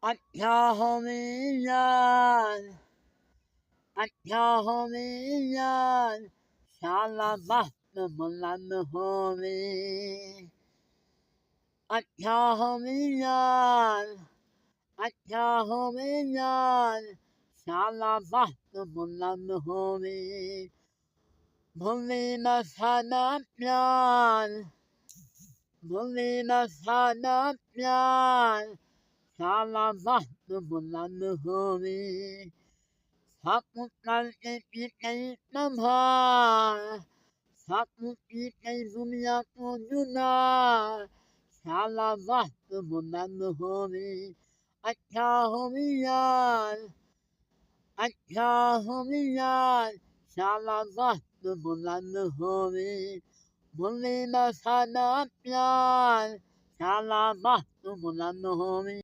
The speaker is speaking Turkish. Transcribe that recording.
Akahomiyan, akahomiyan, şalabahtımulanhomi. Akahomiyan, akahomiyan, şalabahtımulanhomi. Mulima sanapyan, mulima sanapyan, şalabahtımulanhomi. Saputlar epikayı namha, saput ipikayı zumya kuduna, şalabahtımulanhomi. Akahomiyan, akahomiyan, şalabahtımulanhomi. Mulima sanapyan, şalabahtımulanhomi.